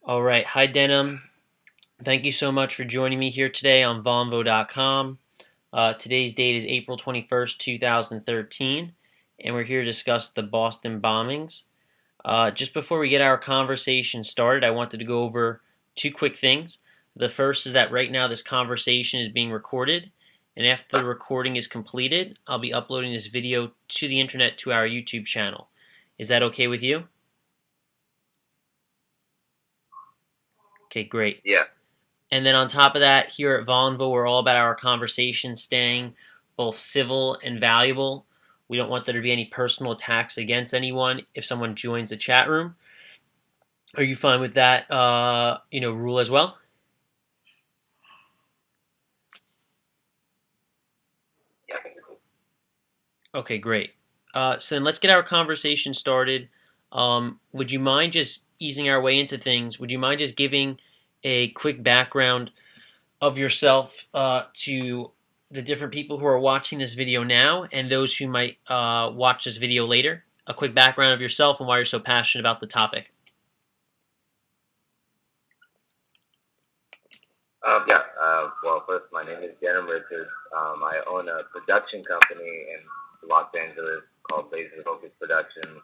All right. Hi, Denim. Thank you so much for joining me here today on Vonvo.com. Today's date is April 21st, 2013, and we're here to discuss the Boston bombings. Just before we get our conversation started, I wanted to go over two quick things. The first is that right now this conversation is being recorded, and after the recording is completed, I'll be uploading this video to the internet to our YouTube channel. Is that okay with you? Okay, great. Yeah. And then on top of that, here at Vonvo, we're all about our conversation staying both civil and valuable. We don't want there to be any personal attacks against anyone if someone joins the chat room. Are you fine with that, rule as well? Yeah. Okay, great. So then let's get our conversation started. Would you mind just easing our way into things? Would you mind just giving a quick background of yourself to the different people who are watching this video now and those who might watch this video later? A quick background of yourself and why you're so passionate about the topic. Well, first, my name is denim. I own a production company in Los Angeles called Laser Focus Productions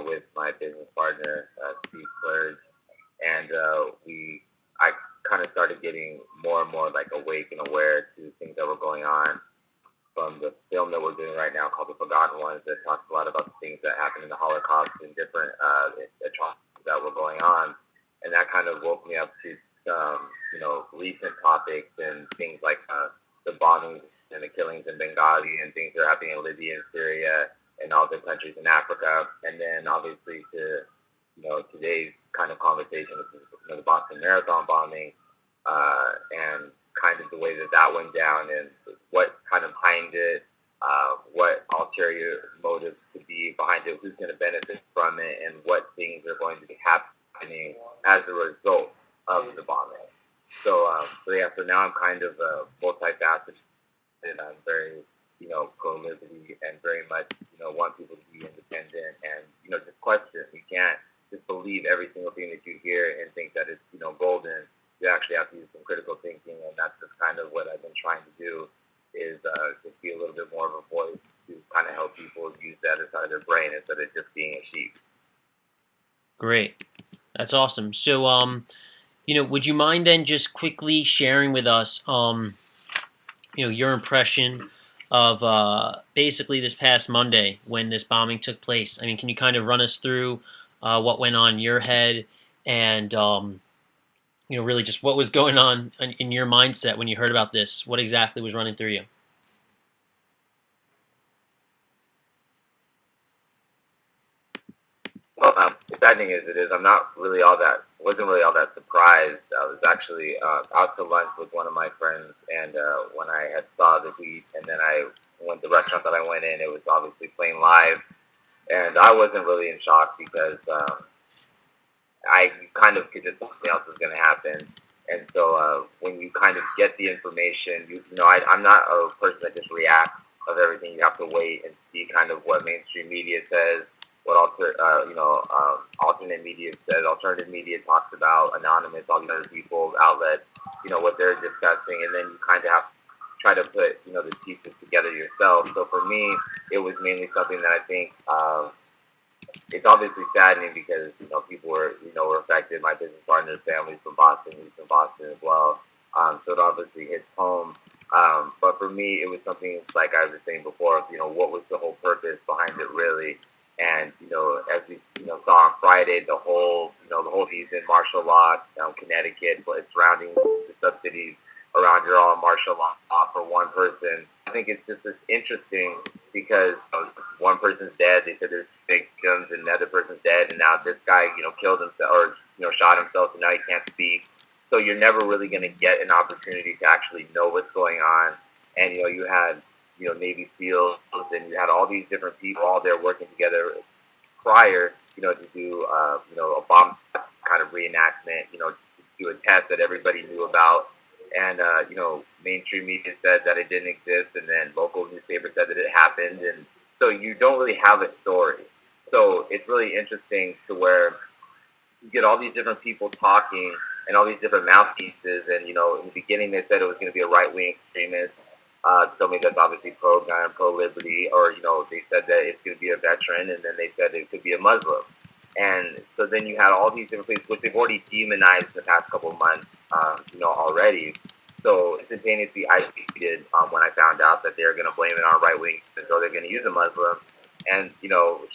with my business partner, Steve Clerge. And I kind of started getting more and more like awake and aware to things that were going on from the film that we're doing right now called The Forgotten Ones that talks a lot about the things that happened in the Holocaust and different atrocities that were going on. And that kind of woke me up to recent topics and things like the bombings and the killings in Benghazi and things that are happening in Libya and Syria and all the countries in Africa. And then obviously to, today's kind of conversation with the Boston Marathon bombing and kind of the way that that went down and what kind of behind it, what ulterior motives could be behind it, who's going to benefit from it, and what things are going to be happening as a result of the bombing. So now I'm kind of multifaceted, and I'm very, pro-liberty and very much, want people to be independent and, just question. You can't just believe every single thing that you hear and think that it's, golden. You actually have to use some critical thinking, and that's just kind of what I've been trying to do is just be a little bit more of a voice to kind of help people use the other side of their brain instead of just being a sheep. Great. That's awesome. So, would you mind then just quickly sharing with us, your impression of basically this past Monday when this bombing took place? I mean, can you kind of run us through what went on in your head and, really just what was going on in your mindset when you heard about this? What exactly was running through you? Well, the sad thing is, wasn't really all that surprised. I was actually out to lunch with one of my friends, and when I had saw the tweet, and then I went to the restaurant that I went in, it was obviously playing live, and I wasn't really in shock because I kind of figured something else was going to happen. And so when you kind of get the information, I'm not a person that just reacts of everything. You have to wait and see kind of what mainstream media says, what alternate media says, alternative media talks about, anonymous, all these other people, outlets, what they're discussing, and then you kind of have to try to put, the pieces together yourself. So for me, it was mainly something that I think it's obviously saddening because people were affected. My business partner's family's from Boston. He's from Boston as well. So it obviously hits home. But for me, it was something like I was saying before. What was the whole purpose behind it really? And as we saw on Friday, the whole reason martial law, Connecticut, but surrounding the sub-cities around here all martial law for one person. I think it's just as interesting because one person's dead. They said there's victims, and another person's dead, and now this guy, killed himself or shot himself, and now he can't speak. So you're never really going to get an opportunity to actually know what's going on. And you had Navy SEALs, and you had all these different people all there working together prior, to do a bomb kind of reenactment, to do a test that everybody knew about. And, mainstream media said that it didn't exist, and then local newspapers said that it happened. And so you don't really have a story. So it's really interesting to where you get all these different people talking and all these different mouthpieces. And in the beginning they said it was going to be a right-wing extremist, somebody that's obviously pro-gun, pro-liberty, or they said that it's going to be a veteran, and then they said it could be a Muslim. And so then you had all these different places, which they've already demonized in the past couple of months, already. So instantaneously, I tweeted when I found out that they're going to blame it on right wing, so they're going to use a Muslim. And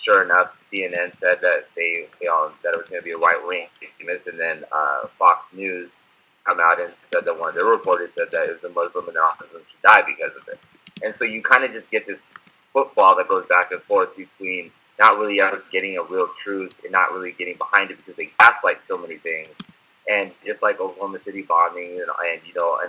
sure enough, CNN said that that it was going to be a right wing extremist, and then Fox News come out and said that one of their reporters said that it was a Muslim and their Muslim should die because of it. And so you kind of just get this football that goes back and forth between not really ever getting a real truth and not really getting behind it because they gaslight so many things. And just like Oklahoma City bombing and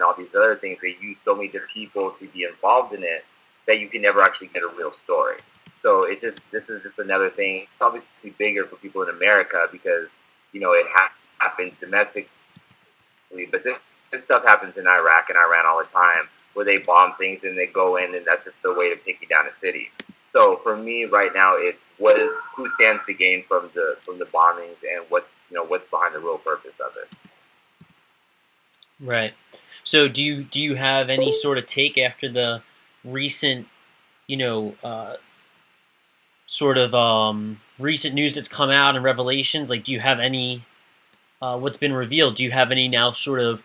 all these other things, they use so many different people to be involved in it that you can never actually get a real story. So this is just another thing. It's obviously bigger for people in America because it happens domestically, but this stuff happens in Iraq and Iran all the time, where they bomb things and they go in, and that's just their way of taking down a city. So for me right now, it's who stands to gain from the bombings, and what's behind the real purpose of it. Right. So do you have any sort of take after the recent recent news that's come out and revelations? Like, do you have any what's been revealed? Do you have any now sort of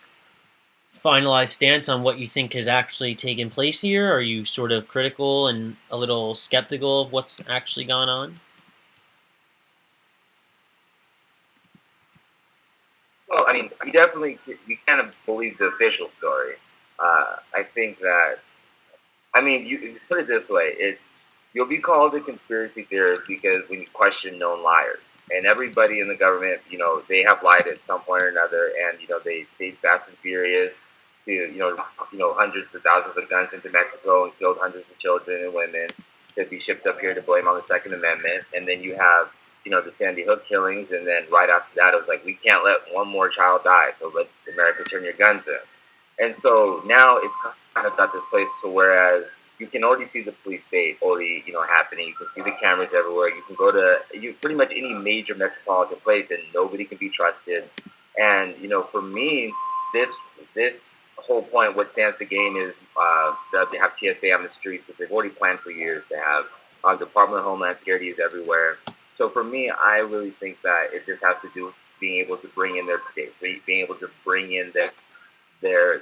finalized stance on what you think has actually taken place here? Are you sort of critical and a little skeptical of what's actually gone on? Well, I mean, you kind of believe the official story. I think that, I mean, you put it this way: you'll be called a conspiracy theorist because when you question known liars, and everybody in the government, they have lied at some point or another, and they stayed fast and furious to hundreds of thousands of guns into Mexico and killed hundreds of children and women to be shipped up here to blame on the Second Amendment, and then you have the Sandy Hook killings, and then right after that, it was like, we can't let one more child die, so let America turn your guns in. And so now it's kind of got this place to whereas you can already see the police state already, happening. You can see the cameras everywhere. You can go to pretty much any major metropolitan place, and nobody can be trusted. And for me, this whole point, what stands to gain is that they have TSA on the streets, which they've already planned for years to have. Department of Homeland Security is everywhere. So for me, I really think that it just has to do with being able to bring in their state, being able to bring in their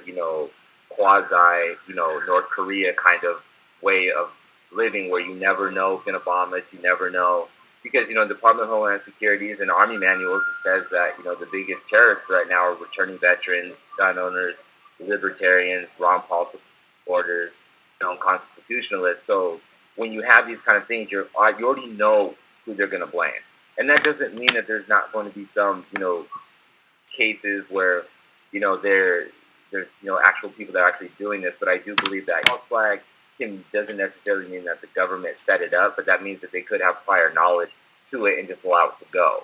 quasi, North Korea kind of way of living, where you never know who's going to bomb us, you never know. Because, Department of Homeland Security and Army manuals, it says that, the biggest terrorists right now are returning veterans, gun owners, libertarians, Ron Paul supporters, constitutionalists. So when you have these kind of things, you already know who they're going to blame. And that doesn't mean that there's not going to be some, cases where, there's actual people that are actually doing this. But I do believe that false flag doesn't necessarily mean that the government set it up, but that means that they could have prior knowledge to it and just allow it to go.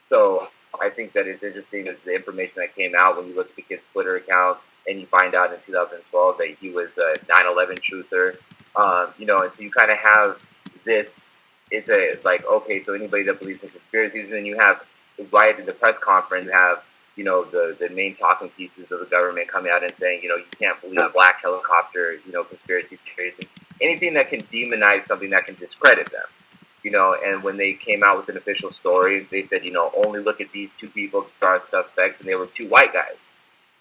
So I think that it's interesting that the information that came out when you look at the kid's Twitter account and you find out in 2012 that he was a 9/11 truther, and so you kind of have this. It's like, okay, so anybody that believes in conspiracies, and then you have right at the press conference have the main talking pieces of the government coming out and saying, you can't believe a black helicopter, conspiracy theories, and anything that can demonize something that can discredit them. And when they came out with an official story, they said, only look at these two people as suspects, and they were two white guys.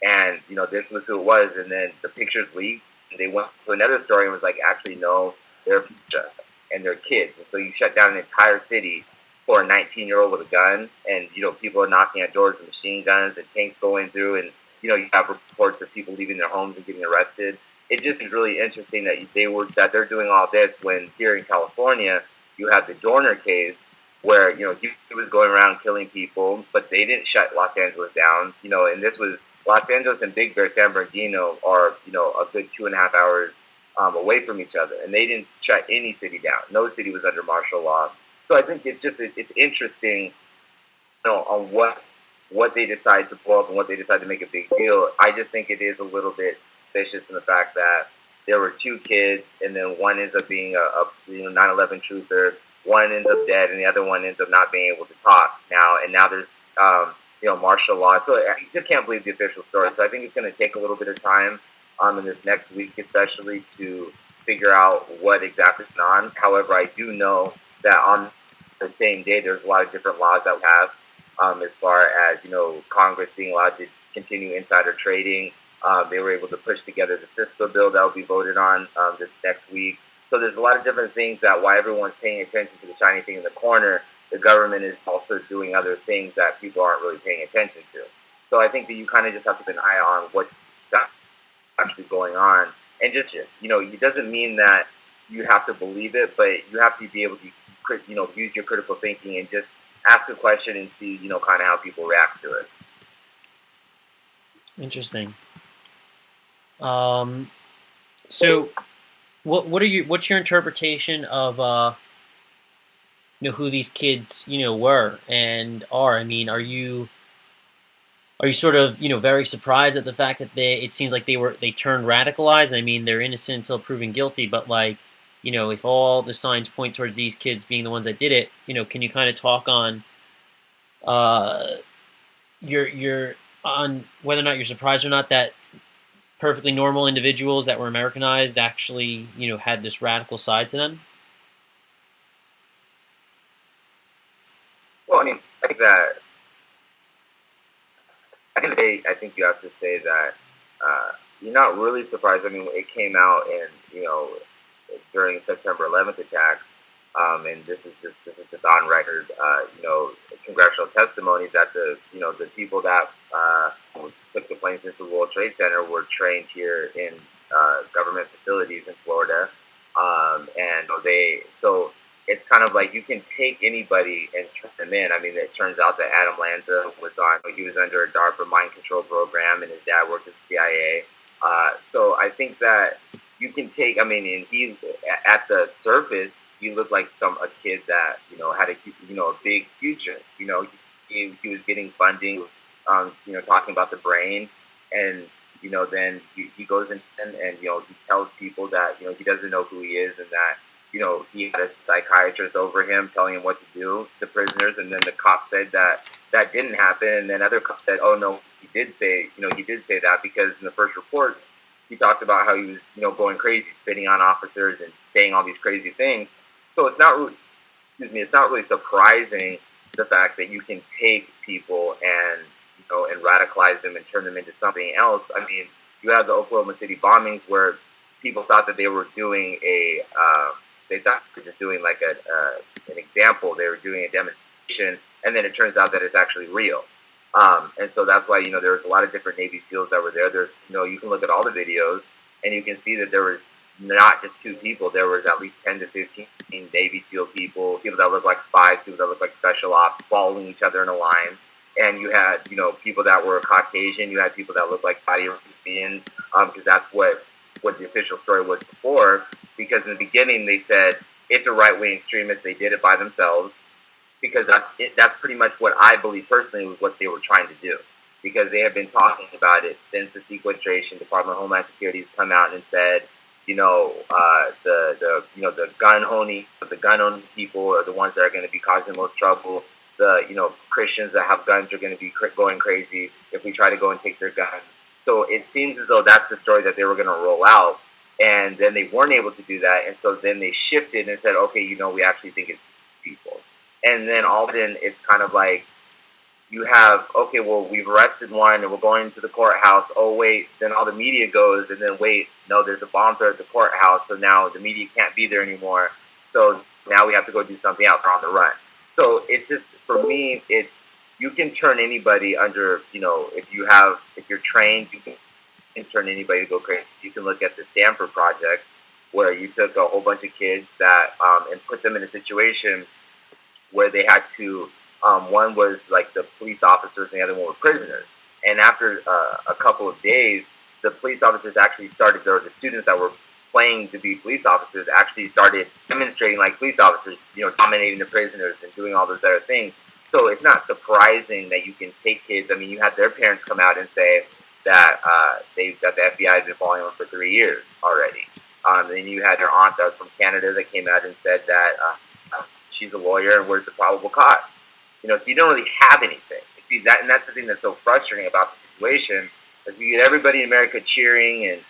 And, this was who it was, and then the pictures leaked, and they went to another story and was like, actually, no, they're and their kids. And so you shut down an entire city for a 19-year-old with a gun, and people are knocking at doors with machine guns and tanks going through, and you have reports of people leaving their homes and getting arrested. It just is really interesting that they're doing all this when here in California you have the Dorner case where he was going around killing people, but they didn't shut Los Angeles down. And this was Los Angeles and Big Bear, San Bernardino are a good 2.5 hours away from each other, and they didn't shut any city down. No city was under martial law. So I think it's interesting, on what they decide to pull up and what they decide to make a big deal. I just think it is a little bit suspicious in the fact that there were two kids, and then one ends up being a 9/11 truther. One ends up dead, and the other one ends up not being able to talk now. And now there's martial law. So I just can't believe the official story. So I think it's going to take a little bit of time in this next week, especially to figure out what exactly is going on. However, I do know that on the same day, there's a lot of different laws that we have as far as, Congress being allowed to continue insider trading. They were able to push together the CISPA bill that will be voted on this next week. So there's a lot of different things that while everyone's paying attention to the shiny thing in the corner, the government is also doing other things that people aren't really paying attention to. So I think that you kind of just have to keep an eye on what's actually going on. And just, it doesn't mean that you have to believe it, but you have to be able to, use your critical thinking and just ask a question and see, kind of how people react to it. Interesting. So what's your interpretation of who these kids were and are? I mean, are you sort of very surprised at the fact that it seems like they turned radicalized? I mean, they're innocent until proven guilty, but like, if all the signs point towards these kids being the ones that did it, can you kind of talk on your on whether or not you're surprised or not that perfectly normal individuals that were Americanized actually, had this radical side to them? Well, I mean, I think you have to say that you're not really surprised. I mean, it came out during September 11th attacks, and this is just on record. Congressional testimonies that the people that took the planes into the World Trade Center were trained here in government facilities in Florida, and so it's kind of like you can take anybody and turn them in. I mean, it turns out that Adam Lanza he was under a DARPA mind control program, and his dad worked at the CIA. So I think that you can take. I mean, and he's at the surface, he looked like a kid that had a big future. He was getting funding, talking about the brain, and then he goes in and he tells people that he doesn't know who he is and that he had a psychiatrist over him telling him what to do to prisoners, and then the cop said that didn't happen, and then other cops said, oh no, he did say that because in the first report he talked about how he was going crazy, spitting on officers and saying all these crazy things. So it's not really surprising the fact that you can take people and and radicalize them and turn them into something else. I mean, you have the Oklahoma City bombings where people thought that they were doing they thought they were just doing like an example. They were doing a demonstration, and then it turns out that it's actually real. And so that's why there was a lot of different Navy SEALs that were there. There's you can look at all the videos and you can see that there was not just two people. There was at least 10 to 15 Navy SEAL people that looked like spies, people that looked like special ops, following each other in a line. And you had people that were Caucasian. You had people that looked like Saudi Arabians, because that's what the official story was before. Because in the beginning they said it's a right-wing extremist. They did it by themselves. Because that's pretty much what I believe personally was what they were trying to do. Because they have been talking about it since the sequestration. Department of Homeland Security has come out and said, the gun owning people are the ones that are going to be causing the most trouble. The Christians that have guns are going to be going crazy if we try to go and take their guns. So it seems as though that's the story that they were going to roll out, and then they weren't able to do that, and so then they shifted and said, okay, we actually think it's people. And then all of a sudden, it's kind of like you have, okay, well, we've arrested one and we're going to the courthouse. Oh, wait, then all the media goes, and then wait, no, there's a bomb threat at the courthouse, so now the media can't be there anymore. So now we have to go do something else. We're on the run. So it's just, for me, you can turn anybody under, if you're trained, you can turn anybody to go crazy. You can look at the Stanford Project, where you took a whole bunch of kids that and put them in a situation where they had to, one was like the police officers and the other one were prisoners. And after a couple of days, the police officers actually started, the students that were playing to be police officers actually started demonstrating like police officers, dominating the prisoners and doing all those other things. So it's not surprising that you can take kids. I mean, you had their parents come out and say that the FBI had been following them for 3 years already. Then you had their aunt that was from Canada that came out and said that she's a lawyer and where's the probable cause. So you don't really have anything. see that, and that's the thing that's so frustrating about the situation, is you get everybody in America cheering and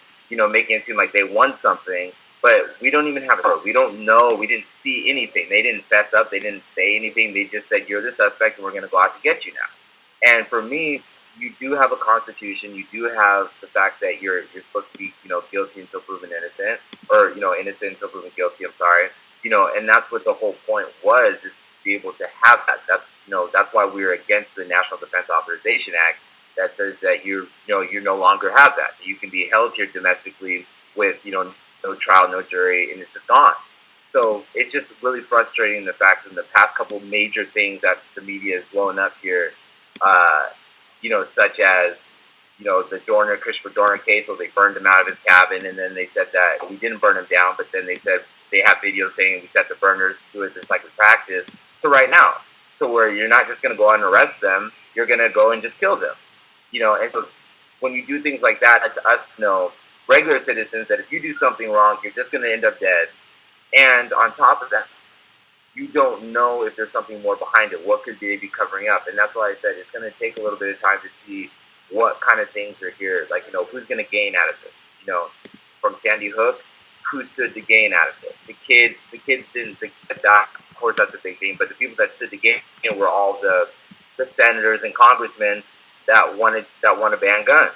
making it seem like they won something, but we don't even have it. We don't know. We didn't see anything. They didn't fess up. They didn't say anything. They just said, "You're the suspect, and we're going to go out to get you now." And for me, you do have a constitution. You do have the fact that you're supposed to be guilty until proven innocent, or innocent until proven guilty. I'm sorry. And that's what the whole point was, is to be able to have that. That's why we were against the National Defense Authorization Act, that says that you no longer have that. You can be held here domestically with no trial, no jury, and it's just gone. So it's just really frustrating, the fact that in the past couple major things that the media has blown up here, such as the Christopher Dorner case, where they burned him out of his cabin, and then they said that we didn't burn him down, but then they said they have videos saying we set the burners to it just like a practice. So right now, so where you're not just going to go out and arrest them, you're going to go and just kill them. And so when you do things like that, to us regular citizens, that if you do something wrong, you're just going to end up dead. And on top of that, you don't know if there's something more behind it. What could they be covering up? And that's why I said it's going to take a little bit of time to see what kind of things are here. Like, who's going to gain out of this? From Sandy Hook, who stood to gain out of it? The kids didn't die. Of course, that's a big thing. But the people that stood to gain were all the senators and congressmen that wanted to ban guns.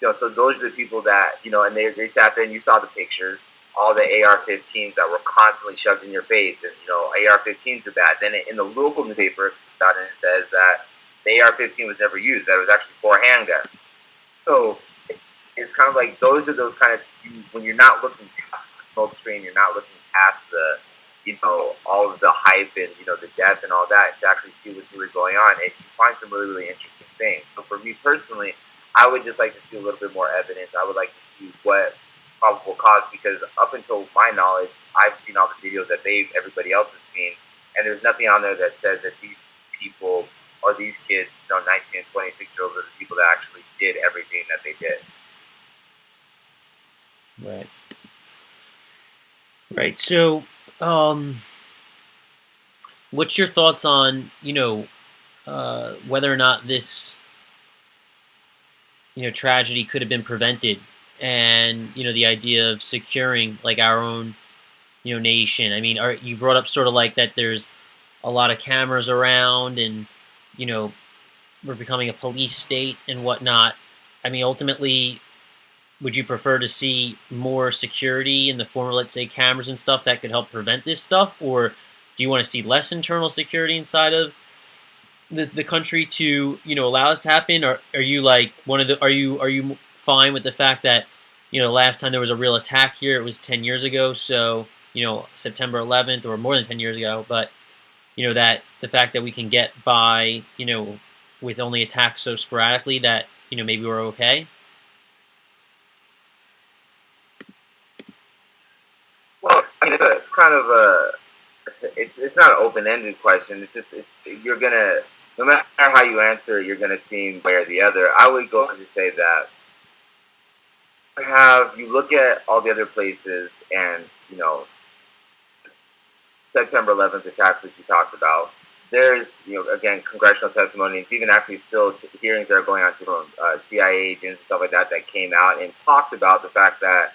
So those are the people that, and they sat there, and you saw the pictures, all the AR-15s that were constantly shoved in your face, and, AR-15s are bad. Then in the local newspaper, it says that the AR-15 was never used, that it was actually for handguns. So it's kind of like, those are those kind of, when you're not looking past the smoke screen, you're not looking past the, all of the hype and, the death and all that, to actually see what's really going on, and you find some really, really interesting things. So for me personally, I would just like to see a little bit more evidence. I would like to see what probable cause, because up until my knowledge, I've seen all the videos that everybody else has seen, and there's nothing on there that says that these people or these kids, 19 and 26-year-olds, are the people that actually did everything that they did. Right. Right. So, what's your thoughts on, whether or not this, tragedy could have been prevented, and, the idea of securing, like, our own, nation? I mean, you brought up sort of like that there's a lot of cameras around, and, we're becoming a police state and whatnot. I mean, ultimately, would you prefer to see more security in the form of, let's say, cameras and stuff that could help prevent this stuff? Or do you want to see less internal security inside of the country to, allow this to happen? Or are you like are you fine with the fact that, last time there was a real attack here, it was 10 years ago, so, September 11th, or more than 10 years ago, but, that the fact that we can get by, with only attacks so sporadically, that, maybe we're okay? Well, it's a kind of a, it's not an open-ended question. It's just, you're gonna, no matter how you answer it, you're gonna seem one way or the other. I would go on to say that you look at all the other places, and September 11th attacks, which you talked about. There's, again, congressional testimony. It's even actually still hearings that are going on from CIA agents and stuff like that came out and talked about the fact that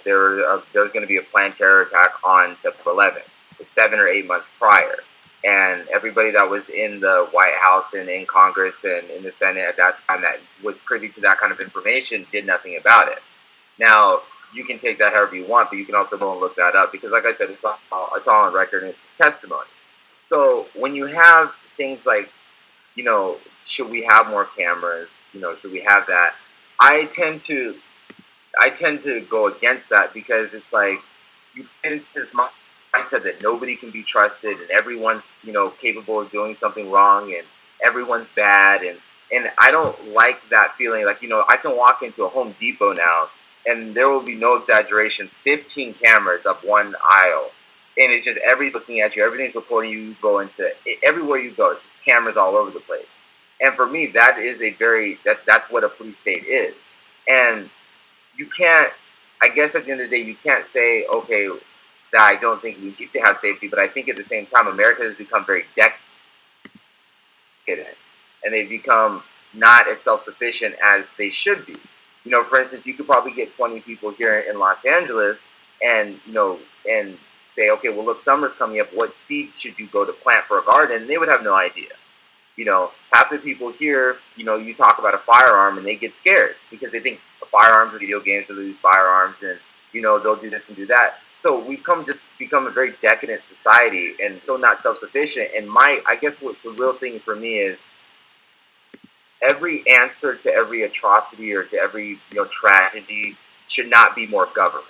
there was going to be a planned terror attack on September 11th, 7 or 8 months prior. And everybody that was in the White House and in Congress and in the Senate at that time that was privy to that kind of information did nothing about it. Now, you can take that however you want, but you can also go and look that up, because, like I said, it's all on record and it's testimony. So when you have things like, should we have more cameras? Should we have that? I tend to go against that, because it's like you get into this mindset that nobody can be trusted, and everyone's capable of doing something wrong, and everyone's bad, and I don't like that feeling. Like, I can walk into a Home Depot now, and there will be no exaggeration, 15 cameras up one aisle, and it's just everybody's looking at you, everything's recording you. You go into everywhere you go, it's just cameras all over the place. And for me, that is that's what a police state is. And you can't, I guess at the end of the day, you can't say, okay, that I don't think we need to have safety, but I think at the same time, America has become very decadent. and they become not as self-sufficient as they should be. For instance, you could probably get 20 people here in Los Angeles, and and say, okay, well, look, summer's coming up. What seeds should you go to plant for a garden? And they would have no idea. Half the people here, you talk about a firearm and they get scared because they think firearms are video games, so they use firearms, and they'll do this and do that. So we've just become a very decadent society and still not self-sufficient. And I guess what the real thing for me is every answer to every atrocity or to every tragedy should not be more government.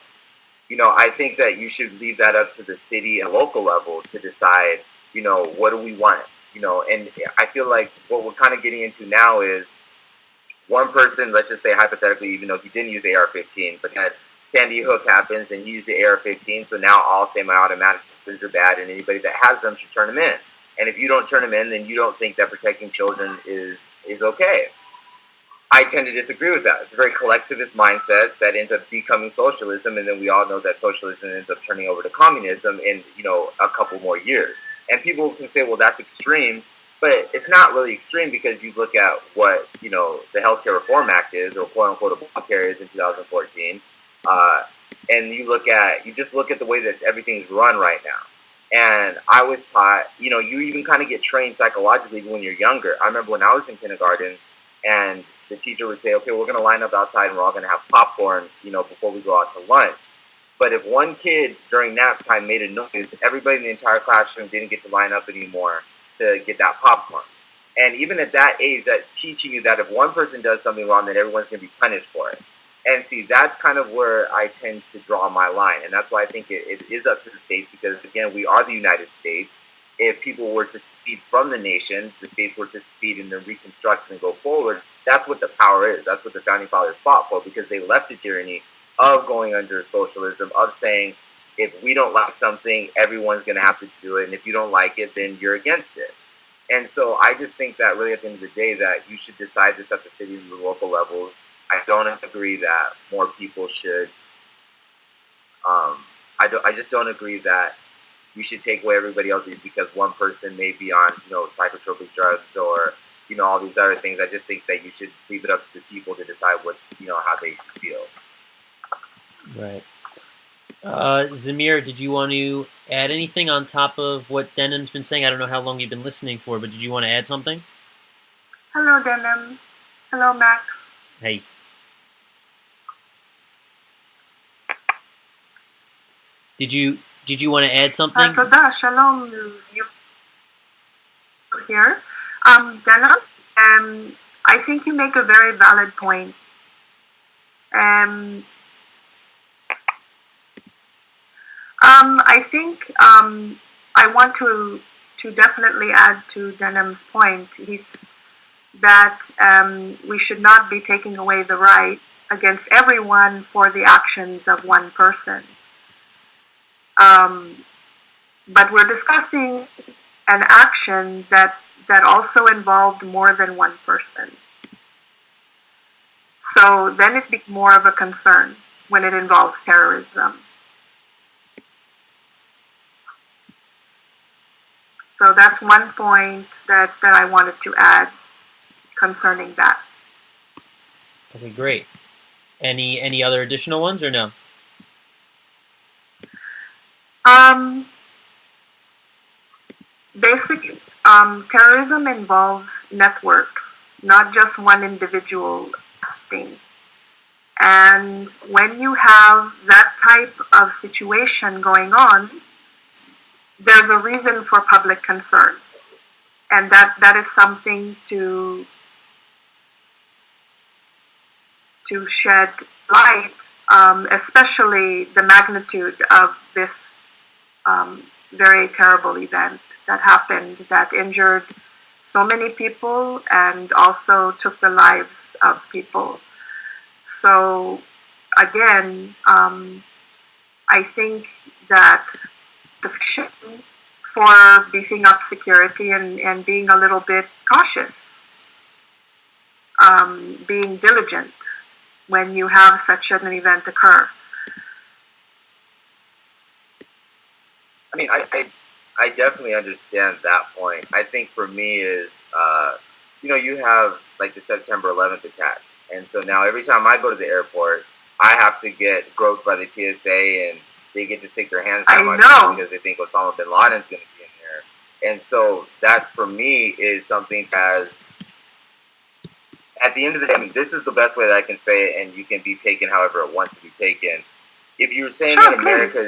I think that you should leave that up to the city and local level to decide, what do we want? And I feel like what we're kind of getting into now is one person, let's just say hypothetically, even though he didn't use the AR-15, but that Sandy Hook happens and he used the AR-15, so now all semi-automatic weapons are bad, and anybody that has them should turn them in. And if you don't turn them in, then you don't think that protecting children is okay. I tend to disagree with that. It's a very collectivist mindset that ends up becoming socialism, and then we all know that socialism ends up turning over to communism in a couple more years. And people can say, well, that's extreme, but it's not really extreme because you look at what the Healthcare Reform Act is, or quote unquote Obamacare is in 2014, and you just look at the way that everything's run right now. And I was taught, you even kind of get trained psychologically when you're younger. I remember when I was in kindergarten, and the teacher would say, okay, we're going to line up outside and we're all going to have popcorn, before we go out to lunch. But if one kid during nap time made a noise, everybody in the entire classroom didn't get to line up anymore to get that popcorn. And even at that age, that's teaching you that if one person does something wrong, then everyone's going to be punished for it. And see, that's kind of where I tend to draw my line. And that's why I think it is up to the states, because, again, we are the United States. If people were to secede from the nation, the states were to secede and then reconstruct and go forward, that's what the power is. That's what the Founding Fathers fought for, because they left the tyranny of going under socialism, of saying, if we don't like something, everyone's going to have to do it. And if you don't like it, then you're against it. And so I just think that really at the end of the day that you should decide this at the city and the local levels. I don't agree that more people should, I just don't agree that you should take away everybody else's because one person may be on, psychotropic drugs or, all these other things. I just think that you should leave it up to the people to decide what, how they feel. Right. Zemira, did you want to add anything on top of what Denim's been saying? I don't know how long you've been listening for, but did you want to add something? Hello, Denim. Hello, Max. Hey. Did you want to add something? Toda, shalom, you here. Denim, I think you make a very valid point. I think I want to definitely add to Denim's point. He's that we should not be taking away the right against everyone for the actions of one person. But we're discussing an action that also involved more than one person. So then it becomes more of a concern when it involves terrorism. So that's one point that I wanted to add concerning that. Okay, great. Any other additional ones or no? Basically, terrorism involves networks, not just one individual thing. And when you have that type of situation going on, there's a reason for public concern. And that is something to shed light, especially the magnitude of this very terrible event that happened, that injured so many people and also took the lives of people. So again, I think that the for beefing up security and being a little bit cautious, being diligent when you have such an event occur. I mean, I definitely understand that point. I think for me is you have like the September 11th attack. And so now every time I go to the airport, I have to get groped by the TSA, and they get to stick their hands down my throat because they think Osama bin Laden's going to be in there. And so that, for me, is something as, at the end of the day, I mean, this is the best way that I can say it, and you can be taken however it wants to be taken. If you're saying that America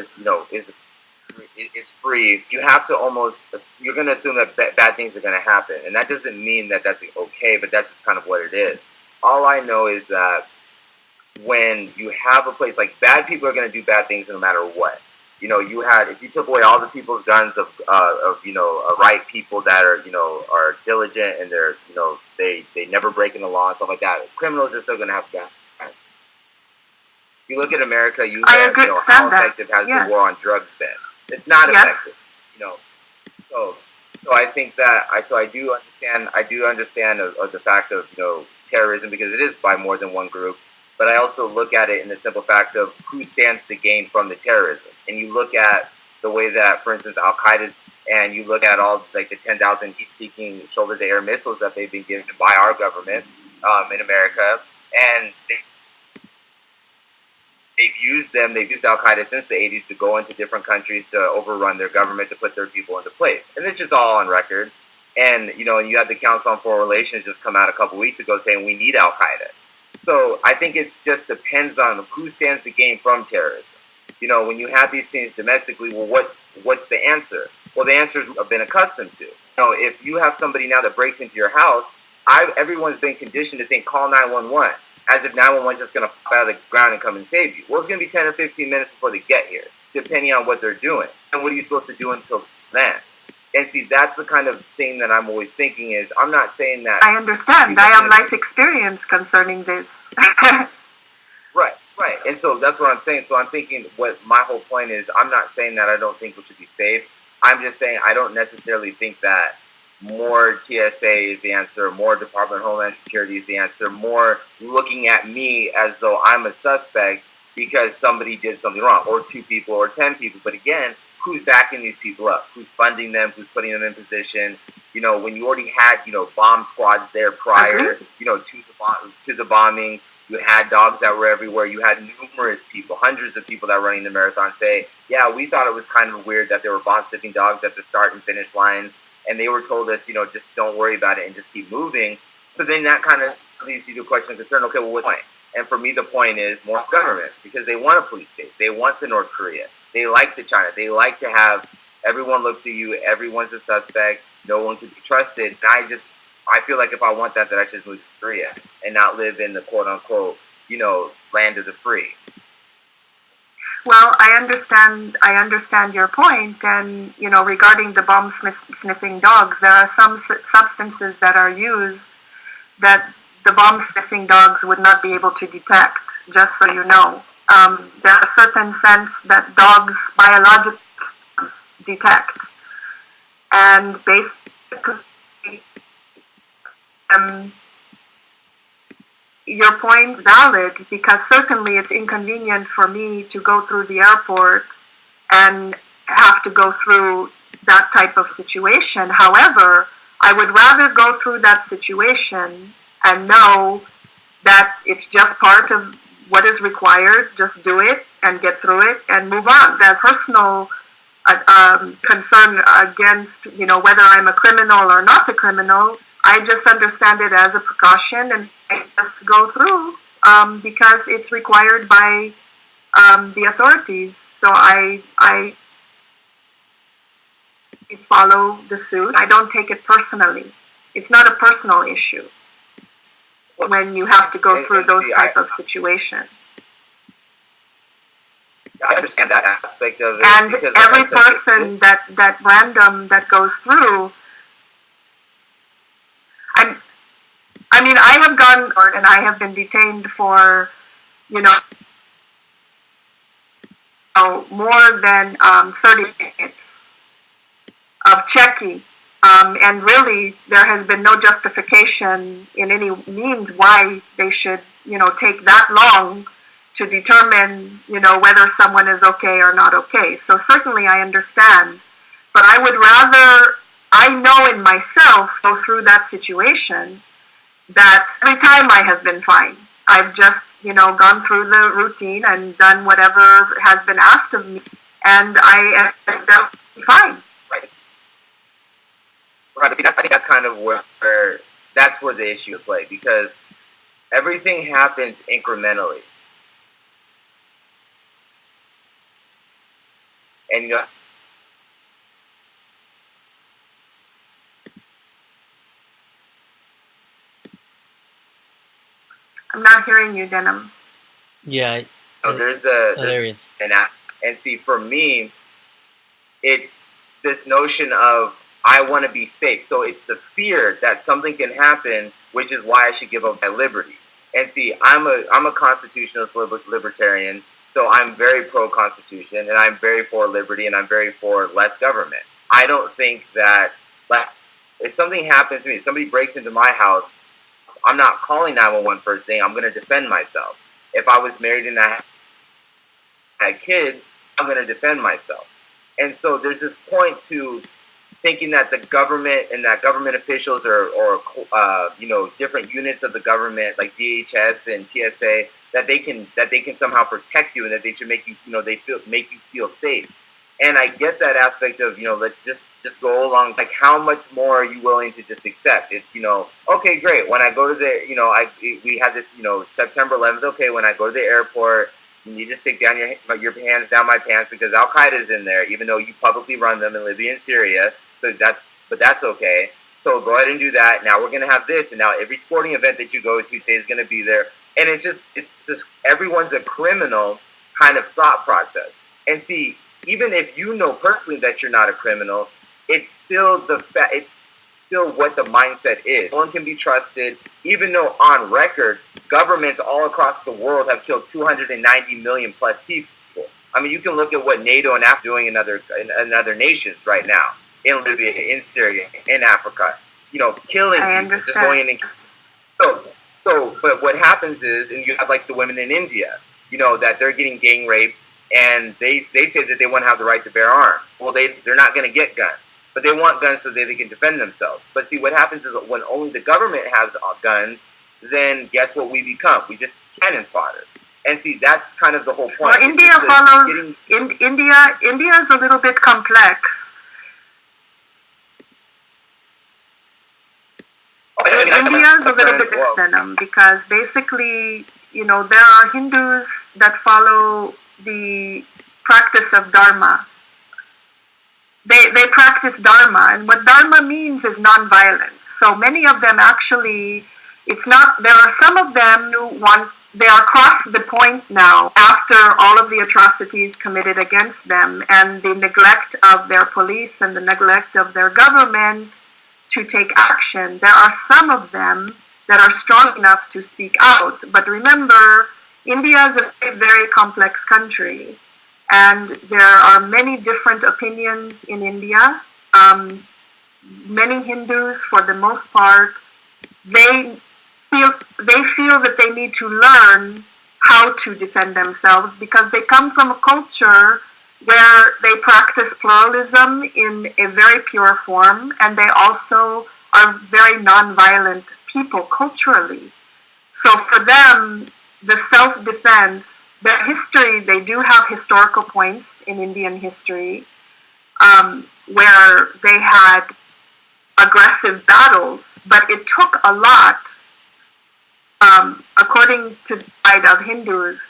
is, is free, you have to almost, you're going to assume that bad things are going to happen. And that doesn't mean that that's okay, but that's just kind of what it is. All I know is that when you have a place, like, bad people are going to do bad things no matter what. If you took away all the people's guns of right people that are diligent, and they're, they never break in the law and stuff like that, criminals are still going to have guns. If you look at America, how effective has the war on drugs been? It's not effective. So I think that I do understand of the fact of terrorism, because it is by more than one group. But I also look at it in the simple fact of who stands to gain from the terrorism. And you look at the way that, for instance, Al-Qaeda, and you look at all like the 10,000 heat-seeking shoulder-to-air missiles that they've been given by our government in America, and they've used Al-Qaeda since the 80s to go into different countries to overrun their government, to put their people into place. And it's just all on record. And, and you had the Council on Foreign Relations just come out a couple weeks ago saying we need Al-Qaeda. So I think it just depends on who stands to gain from terrorism. When you have these things domestically, well, what's the answer? Well, the answer is I've been accustomed to. If you have somebody now that breaks into your house, everyone's been conditioned to think, call 911, as if 911 is just going to pop out of the ground and come and save you. Well, it's going to be 10 or 15 minutes before they get here, depending on what they're doing. And what are you supposed to do until then? And see, that's the kind of thing that I'm always thinking is, I'm not saying that... I understand. I have life experience concerning this. Right. And so that's what I'm saying. So I'm thinking, what my whole point is, I'm not saying that I don't think we should be safe. I'm just saying I don't necessarily think that more TSA is the answer, more Department of Homeland Security is the answer, more looking at me as though I'm a suspect because somebody did something wrong, or 2 people or 10 people. But again, who's backing these people up? Who's funding them? Who's putting them in position? When you already had, bomb squads there prior, to the bombing, you had dogs that were everywhere. You had numerous people, hundreds of people that were running the marathon say, yeah, we thought it was kind of weird that there were bomb-sniffing dogs at the start and finish lines, and they were told us, just don't worry about it and just keep moving. So then that kind of leads you to a question of concern, okay, well, what's the point? And for me, the point is more government, because they want a police state. They want the North Korea. They like the China. They like to have everyone looks at you, everyone's a suspect, no one can be trusted. And I feel like if I want that, I should move to Korea and not live in the quote-unquote, land of the free. Well, I understand your point, and regarding the bomb sniffing dogs, there are some substances that are used that the bomb sniffing dogs would not be able to detect. Just so you know, there are certain scents that dogs biologically detect, and basically, your point is valid, because certainly it's inconvenient for me to go through the airport and have to go through that type of situation. However, I would rather go through that situation and know that it's just part of what is required, just do it and get through it and move on. There's personal concern against, whether I'm a criminal or not a criminal. I just understand it as a precaution, and I just go through because it's required by the authorities. So I follow the suit. I don't take it personally. It's not a personal issue when you have to go through those type of situations. I understand that aspect of it. And every person that random that goes through, I have gone and I have been detained for, more than 30 minutes of checking. And really, there has been no justification in any means why they should, take that long to determine, whether someone is okay or not okay. So certainly I understand. But I would rather I know in myself, go through that situation, that every time I have been fine. I've just, gone through the routine and done whatever has been asked of me, and I end up fine. Right. Right. See, I think that's kind of where that's where the issue is play, because everything happens incrementally, and I'm not hearing you, Denim. Yeah. There's and see, for me, it's this notion of I want to be safe. So it's the fear that something can happen, which is why I should give up my liberty. And see, I'm a constitutionalist libertarian, so I'm very pro-constitution, and I'm very for liberty, and I'm very for less government. I don't think that, like, if something happens to me, if somebody breaks into my house, I'm not calling 911 first thing. I'm going to defend myself. If I was married and I had kids, I'm going to defend myself. And so there's this point to thinking that the government and that government officials or different units of the government like DHS and TSA that they can somehow protect you and that they should make you make you feel safe. And I get that aspect of let's just go along. Like, how much more are you willing to just accept? It's okay, great. When I go to the we had this September 11th. Okay, when I go to the airport, you just take down your hands down my pants because Al Qaeda is in there, even though you publicly run them in Libya and Syria. So that's okay. So go ahead and do that. Now we're gonna have this, and now every sporting event that you go to say is gonna be there, and it's just everyone's a criminal kind of thought process. And see, even if you know personally that you're not a criminal, it's still it's still what the mindset is. No one can be trusted, even though on record, governments all across the world have killed 290 million plus people. I mean, you can look at what NATO and Africa are doing in other nations right now, in Libya, in Syria, in Africa. Killing people, just going in and but what happens is, and you have like the women in India, that they're getting gang raped, and they say that they want to have the right to bear arms. Well, they're not going to get guns. But they want guns so they can defend themselves. But see, what happens is that when only the government has guns, then guess what we become? We just cannon fodder. And see, that's kind of the whole point. Well, India follows. India is a little bit complex. India is a little bit different because basically, there are Hindus that follow the practice of Dharma. They practice Dharma, and what Dharma means is nonviolence. So many of them actually, there are some of them they are crossed the point now after all of the atrocities committed against them and the neglect of their police and the neglect of their government to take action. There are some of them that are strong enough to speak out. But remember, India is a very, very complex country. And there are many different opinions in India. Many Hindus, for the most part, they feel that they need to learn how to defend themselves because they come from a culture where they practice pluralism in a very pure form, and they also are very nonviolent people culturally. So for them, the self-defense, their history, they do have historical points in Indian history where they had aggressive battles, but it took a lot, according to the side of Hindus,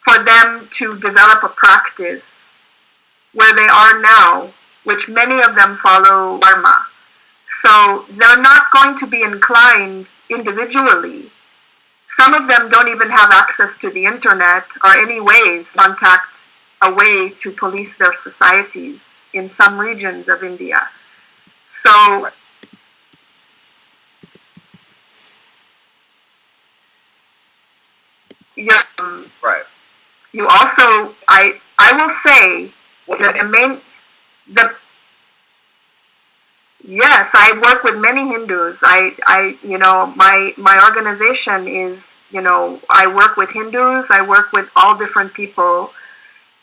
for them to develop a practice where they are now, which many of them follow Dharma. So they're not going to be inclined individually. Some of them don't even have access to the internet or any ways contact a way to police their societies in some regions of India. So right. You also, I will say that yes, I work with many Hindus. My organization is, I work with Hindus, I work with all different people,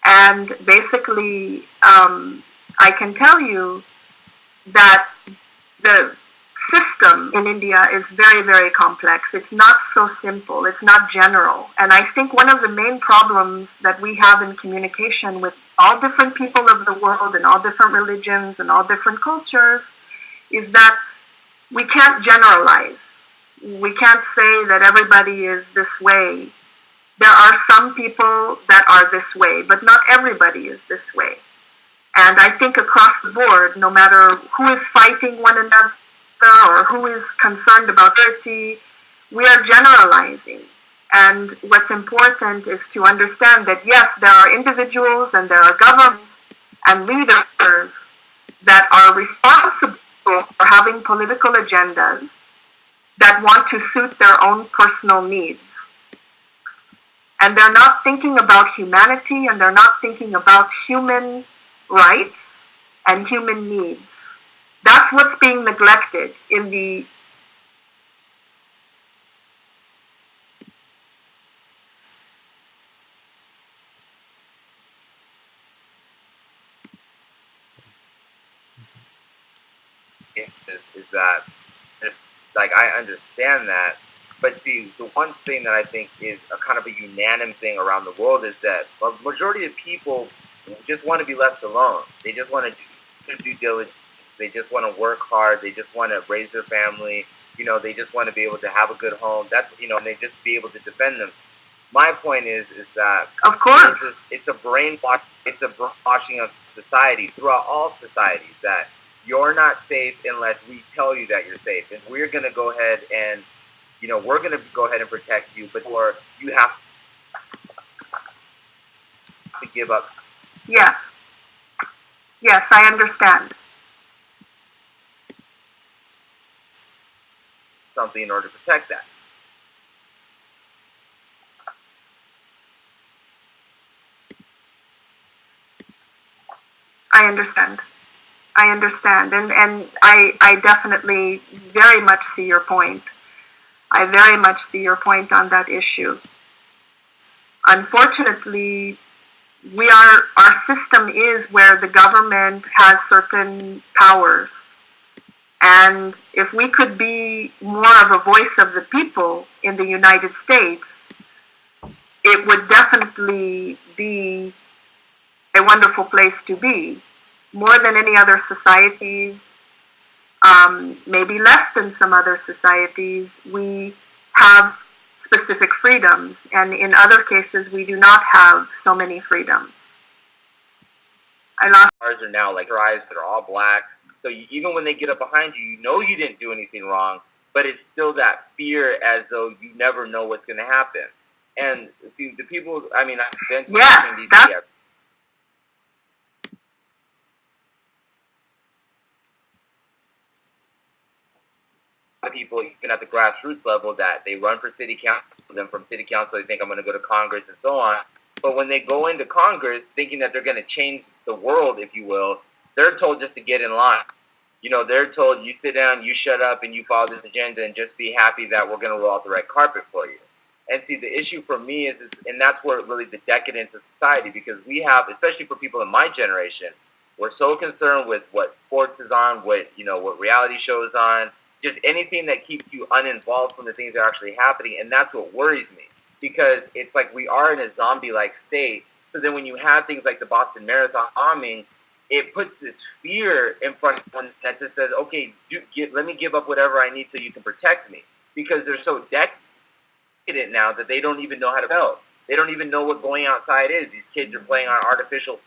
and basically, I can tell you that the system in India is very, very complex. It's not so simple. It's not general. And I think one of the main problems that we have in communication with all different people of the world and all different religions and all different cultures is that we can't generalize. We can't say that everybody is this way. There are some people that are this way, but not everybody is this way. And I think across the board, no matter who is fighting one another or who is concerned about safety, we are generalizing. And what's important is to understand that yes, there are individuals and there are governments and leaders that are responsible for having political agendas that want to suit their own personal needs. And they're not thinking about humanity, and they're not thinking about human rights and human needs. That's what's being neglected in the is that there's, like, I understand that, but see, the one thing that I think is a kind of a unanimous thing around the world is that a majority of people just want to be left alone. They just want to do due diligence. They just want to work hard. They just want to raise their family. They just want to be able to have a good home. And they just be able to defend them. My point is that of course it's a brainwash. It's a brainwashing of society throughout all societies that you're not safe unless we tell you that you're safe, and we're going to go ahead and we're going to go ahead and protect you, but or you have to give up. Yes, I understand. Something in order to protect that. I understand. And I definitely very much see your point. I very much see your point on that issue. Unfortunately, our system is where the government has certain powers. And if we could be more of a voice of the people in the United States, it would definitely be a wonderful place to be. More than any other societies, maybe less than some other societies, we have specific freedoms, and in other cases, we do not have so many freedoms. Cars are now like your eyes that are all black, so even when they get up behind you, you didn't do anything wrong, but it's still that fear as though you never know what's going to happen. And see, the people, I've been to Washington, D.C. People, even at the grassroots level, that they run for city council, then from city council they think I'm going to go to Congress and so on. But when they go into Congress thinking that they're going to change the world, if you will, they're told just to get in line. They're told, you sit down, you shut up, and you follow this agenda, and just be happy that we're going to roll out the red carpet for you. And see, the issue for me is and that's where really the decadence of society, because we have, especially for people in my generation, we're so concerned with what sports is on, what reality shows on, just anything that keeps you uninvolved from the things that are actually happening. And that's what worries me, because it's like we are in a zombie-like state. So then when you have things like the Boston Marathon bombing, it puts this fear in front of them that just says, okay, let me give up whatever I need so you can protect me. Because they're so decadent now that they don't even know how to help. They don't even know what going outside is. These kids are playing on artificial,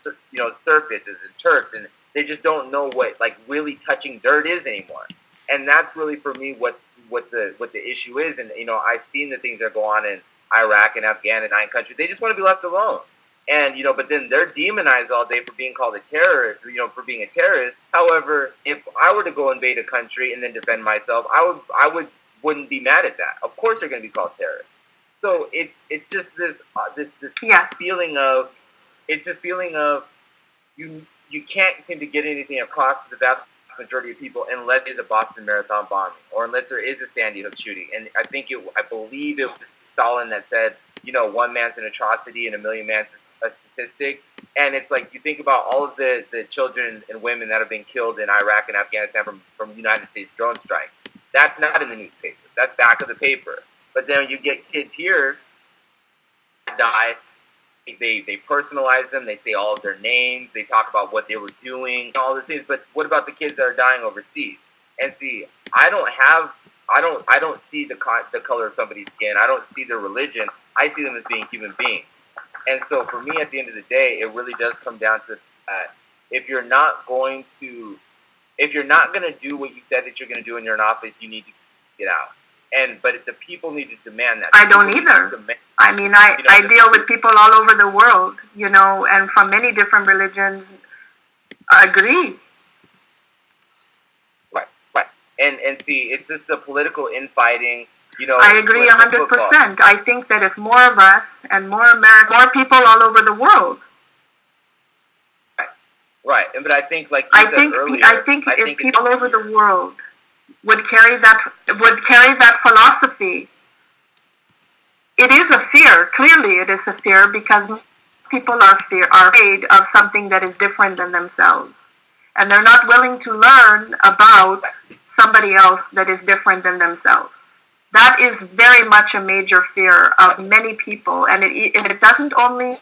surfaces and turfs, and they just don't know what really touching dirt is anymore. And that's really for me what the issue is. And I've seen the things that go on in Iraq and Afghanistan and 9 countries. They just want to be left alone. And but then they're demonized all day for being called a terrorist, for being a terrorist. However, if I were to go invade a country and then defend myself, I wouldn't be mad at that. Of course, they're going to be called terrorists. So it's just this feeling of you can't seem to get anything across to the vast majority of people unless there's a Boston Marathon bombing or unless there is a Sandy Hook shooting. And I believe it was Stalin that said, one man's an atrocity and a million man's a statistic. And it's like you think about all of the children and women that have been killed in Iraq and Afghanistan from United States drone strikes. That's not in the newspaper. That's back of the paper. But then you get kids here that die. They personalize them. They say all of their names. They talk about what they were doing, all these things. But what about the kids that are dying overseas? And see, I don't see the color of somebody's skin. I don't see their religion. I see them as being human beings. And so for me, at the end of the day, it really does come down to if you're not going to do what you said that you're going to do in your office, you need to get out. But if the people need to demand that. I don't either. I mean, I deal with people all over the world, and from many different religions. Agree. Right. And see, it's just the political infighting. I agree 100%. I think that if more of us and more people all over the world. Right. But I think, like you said earlier, I think if people all over the world would carry that philosophy, it is a fear. Clearly, it is a fear because people are afraid of something that is different than themselves, and they're not willing to learn about somebody else that is different than themselves. That is very much a major fear of many people, and it doesn't only.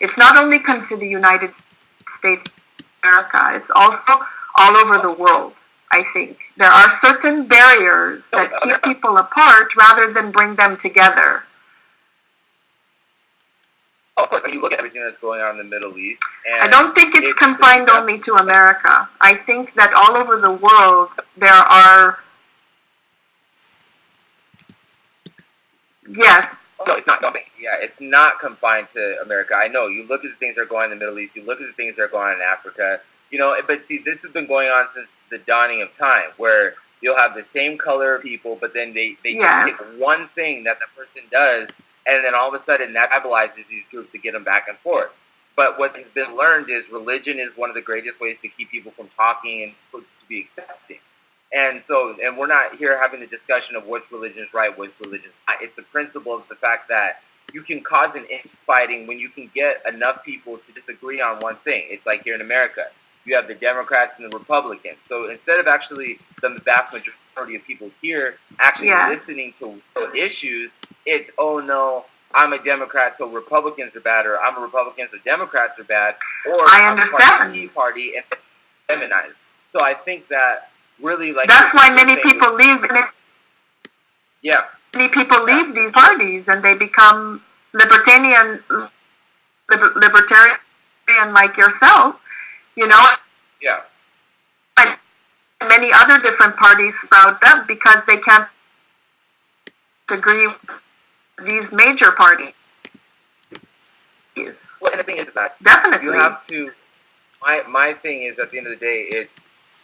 It's not only come to the United States, America. It's also all over the world. I think there are certain barriers that keep people apart rather than bring them together. Of course, you look at everything that's going on in the Middle East. And I don't think it's confined only to America. I think that all over the world there are. Yes. No, it's not. Yeah, it's not confined to America. I know. You look at the things that are going on in the Middle East. You look at the things that are going on in Africa. But see, this has been going on since the dawning of time, where you'll have the same color of people, but then they just take one thing that the person does, and then all of a sudden that stabilizes these groups to get them back and forth. But what has been learned is religion is one of the greatest ways to keep people from talking and to be accepting. And we're not here having the discussion of which religion is right, which religion is not. It's the principle of the fact that you can cause an infighting when you can get enough people to disagree on one thing. It's like here in America. You have the Democrats and the Republicans. So instead of actually the vast majority of people here actually listening to issues, it's, oh no, I'm a Democrat, so Republicans are bad, or I'm a Republican, so Democrats are bad, or I'm a part of the Tea Party and feminized. So I think that really, like, that's why many people leave. Many people leave these parties and they become libertarian like yourself. Yeah. And many other different parties sprout up because they can't agree with these major parties. Well, and the thing is that definitely you have to. My thing is, at the end of the day, it's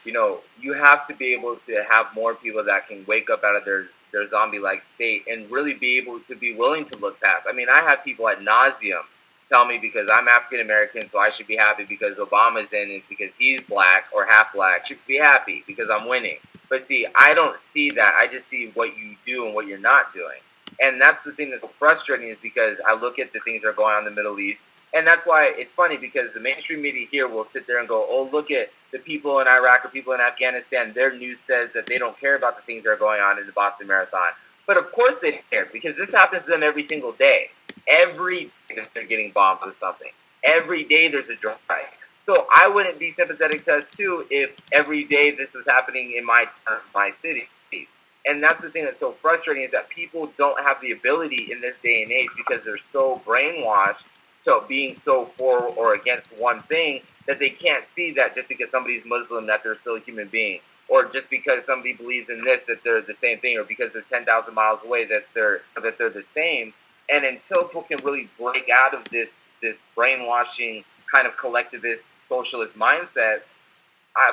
you have to be able to have more people that can wake up out of their zombie-like state and really be able to be willing to look past. I mean, I have people ad nauseum tell me because I'm African American, so I should be happy because Obama's in, and because he's black or half black, should be happy because I'm winning. But see, I don't see that. I just see what you do and what you're not doing. And that's the thing that's so frustrating, is because I look at the things that are going on in the Middle East, and that's why it's funny, because the mainstream media here will sit there and go, oh, look at the people in Iraq or people in Afghanistan. Their news says that they don't care about the things that are going on in the Boston Marathon. But of course they care, because this happens to them every single day. Every day they're getting bombed with something. Every day there's a drone strike. So I wouldn't be sympathetic to us too if every day this was happening in my city. And that's the thing that's so frustrating, is that people don't have the ability in this day and age, because they're so brainwashed to being so for or against one thing, that they can't see that just because somebody's Muslim that they're still a human being, or just because somebody believes in this that they're the same thing, or because they're 10,000 miles away that they're the same. And until people can really break out of this brainwashing kind of collectivist socialist mindset,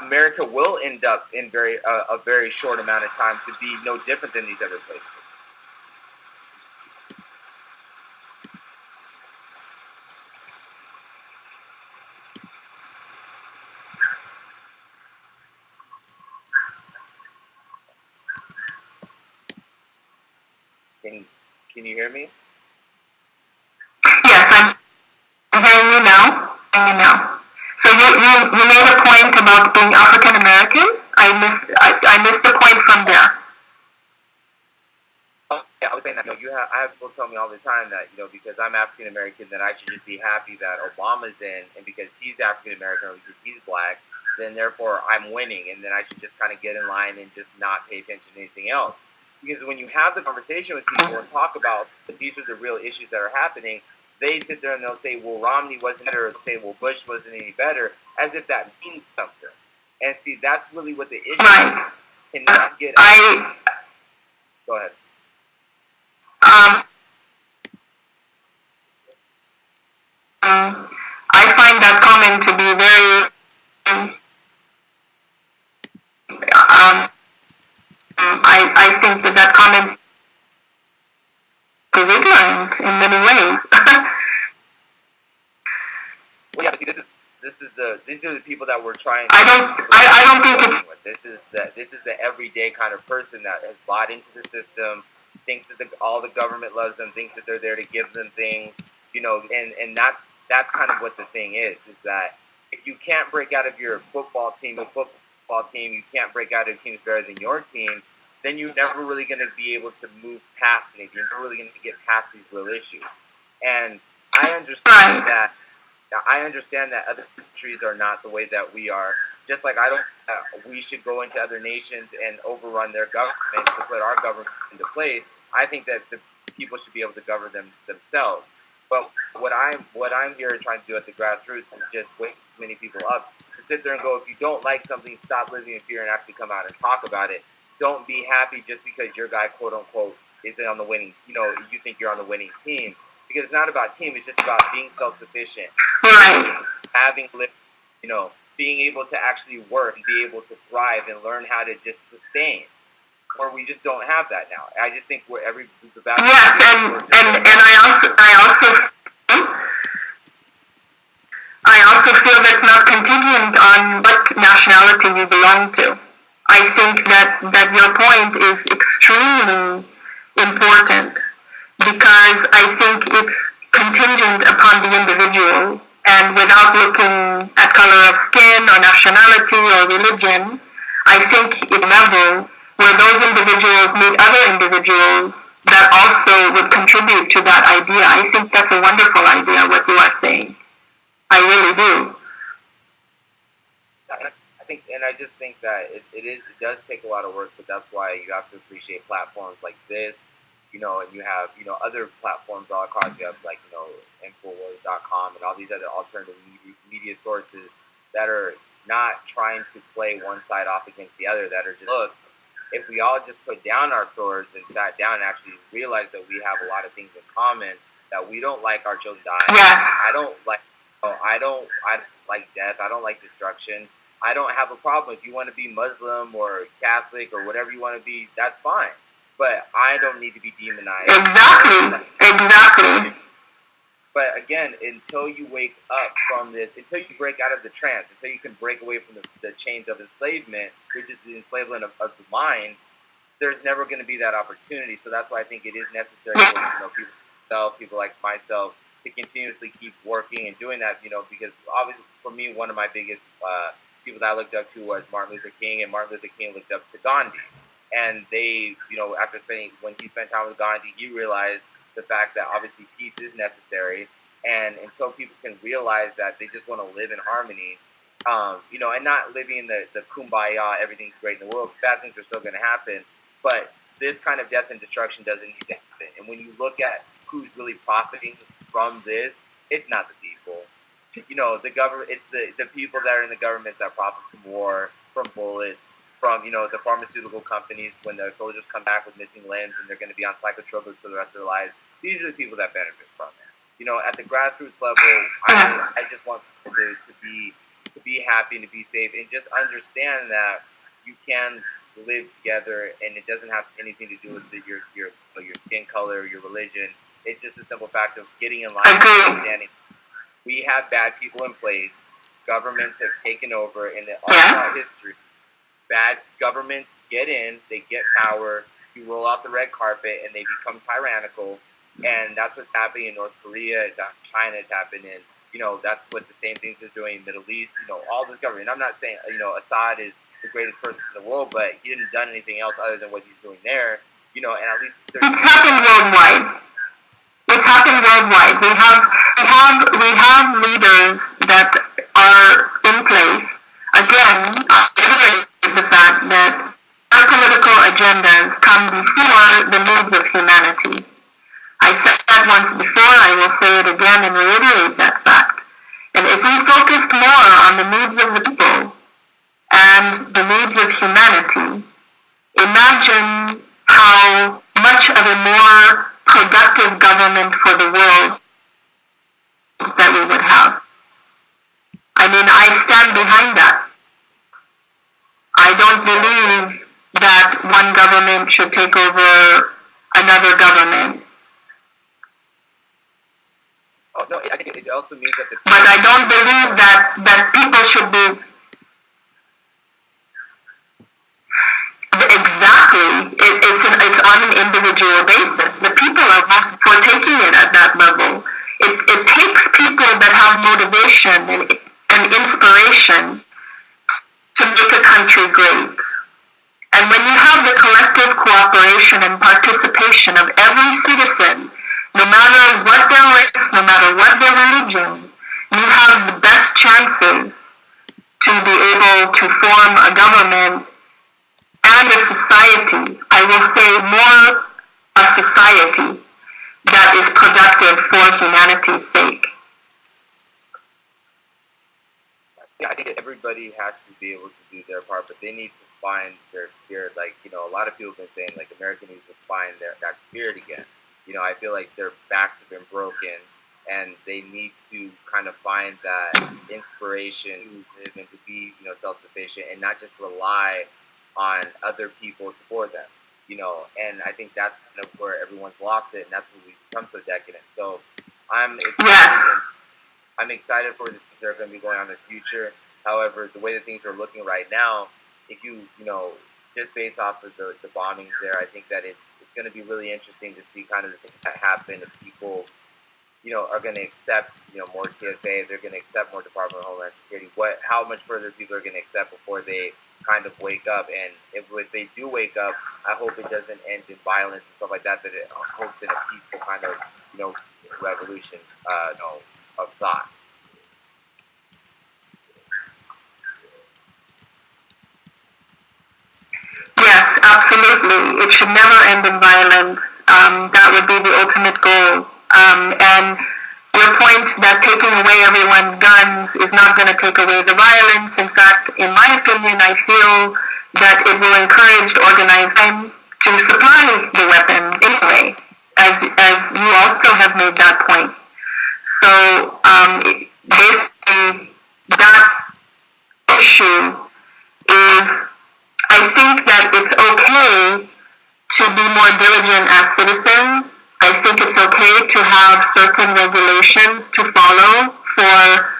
America will end up in a very short amount of time to be no different than these other places. Can you hear me? Yes, I'm hearing you now. now. So you made a point about being African American. I missed the point from there. Oh, yeah, I was saying that I have people tell me all the time that because I'm African American, that I should just be happy that Obama's in, and because he's African American or because he's black, then therefore I'm winning, and then I should just kind of get in line and just not pay attention to anything else. Because when you have the conversation with people and talk about that these are the real issues that are happening, they sit there and they'll say, well, Romney wasn't better, or they'll say, well, Bush wasn't any better, as if that means something. And see, that's really what the issue is. Cannot get. Go ahead. I find that comment to be very. I think that comment is ignorant in many ways. Well, yeah, see, these are the people that we're trying. I don't think it's. This is the everyday kind of person that has bought into the system, thinks that all the government loves them, thinks that they're there to give them things, and that's kind of what the thing is that if you can't break out of your football team, you can't break out of teams better than your team, then you're never really going to be able to move past anything. You're never really going to get past these real issues. And I understand that. Now, I understand that other countries are not the way that we are. Just like I don't, we should go into other nations and overrun their government to put our government into place. I think that the people should be able to govern themselves. But what I'm here trying to do at the grassroots is just wake many people up to sit there and go, if you don't like something, stop living in fear and actually come out and talk about it. Don't be happy just because your guy, quote unquote, isn't on the winning. You think you're on the winning team. Because it's not about team, it's just about being self-sufficient. Right. Having, being able to actually work and be able to thrive and learn how to just sustain. Or we just don't have that now. I just think we're the back. Yes, and I also feel that's not contingent on what nationality you belong to. I think that your point is extremely important, because I think it's contingent upon the individual, and without looking at color of skin or nationality or religion, I think at a level where those individuals meet other individuals that also would contribute to that idea. I think that's a wonderful idea, what you are saying. I really do. I just think that it does take a lot of work, but that's why you have to appreciate platforms like this, and you have, other platforms all across. You have Infowars.com and all these other alternative media sources that are not trying to play one side off against the other, that are just, look, if we all just put down our swords and sat down and actually realized that we have a lot of things in common, that we don't like our children dying. Yes. I don't like death. I don't like destruction. I don't have a problem if you want to be Muslim or Catholic or whatever you want to be. That's fine. But I don't need to be demonized. Exactly. But again, until you wake up from this, until you break out of the trance, until you can break away from the chains of enslavement, which is the enslavement of the mind, there's never going to be that opportunity. So that's why I think it is necessary for people like myself to continuously keep working and doing that. Because obviously for me, one of my biggest people that I looked up to was Martin Luther King, and Martin Luther King looked up to Gandhi. And they, when he spent time with Gandhi, he realized the fact that obviously peace is necessary, and until people can realize that they just want to live in harmony, and not living in the kumbaya, everything's great in the world. Bad things are still going to happen, but this kind of death and destruction doesn't need to happen. And when you look at who's really profiting from this, it's not the people. The government, it's the people that are in the government that profit from war, from bullets, from the pharmaceutical companies when the soldiers come back with missing limbs and they're going to be on psychotropics for the rest of their lives. These are the people that benefit from it. At the grassroots level, I just want people to be happy and to be safe and just understand that you can live together, and it doesn't have anything to do with your skin color, your religion. It's just a simple fact of getting in line and understanding. We have bad people in place. Governments have taken over, and all throughout history, bad governments get in, they get power, you roll out the red carpet, and they become tyrannical. And that's what's happening in North Korea, it's happening in China, it's happened in, that's what the same things they're doing in the Middle East. All this government. And I'm not saying, Assad is the greatest person in the world, but he didn't done anything else other than what he's doing there. And at least it's happened worldwide. It's happened worldwide. We have leaders that are in place. Again, I reiterate the fact that our political agendas come before the needs of humanity. I said that once before, I will say it again and reiterate that fact. And if we focused more on the needs of the people and the needs of humanity, imagine how much of a more productive government for the world that we would have. I mean, I stand behind that. I don't believe that one government should take over another government. Oh, no, I think it also means that but I don't believe that people should be exactly. It's on an individual basis. The people are most for taking it at that level. It takes people that have motivation and inspiration to make a country great. And when you have the collective cooperation and participation of every citizen, no matter what their race, no matter what their religion, you have the best chances to be able to form a government and a society, I will say more a society that is productive for humanity's sake. Yeah, I think everybody has to be able to do their part, but they need to find their spirit. Like, a lot of people have been saying, like, America needs to find that spirit again. I feel like their backs have been broken, and they need to kind of find that inspiration and to be, self-sufficient and not just rely on other people to support them. And I think that's kind of where everyone's lost it, and that's where we become so decadent. So I'm excited for the things that are going to be going on in the future. However, the way that things are looking right now, if you just based off of the bombings there, I think that it's going to be really interesting to see kind of the things that happen if people, are going to accept, more TSA, they're going to accept more Department of Homeland Security, how much further people are going to accept before they kind of wake up. And if they do wake up, I hope it doesn't end in violence and stuff like that, that it hopes in a peaceful kind of, revolution of thought. Yes, absolutely. It should never end in violence. That would be the ultimate goal. And your point that taking away everyone's guns is not going to take away the violence. In fact, in my opinion, I feel that it will encourage organized crime to supply the weapons anyway, as you also have made that point. So basically, that issue is, I think that it's okay to be more diligent as citizens. I think it's okay to have certain regulations to follow for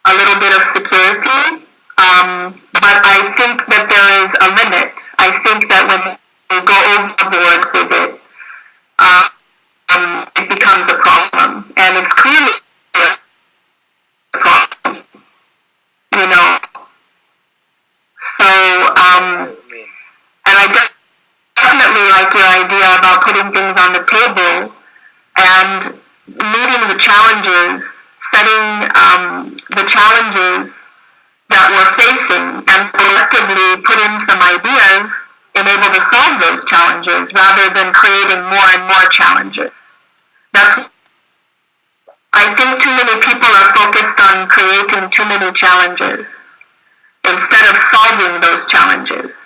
a little bit of security. But I think that there is a limit. I think that when you go overboard with it, it becomes a problem. And it's clearly a problem. So, and I definitely like your idea about putting things on the table and meeting the challenges, setting the challenges that we're facing, and collectively put in some ideas and able to solve those challenges rather than creating more and more challenges. I think too many people are focused on creating too many challenges instead of solving those challenges.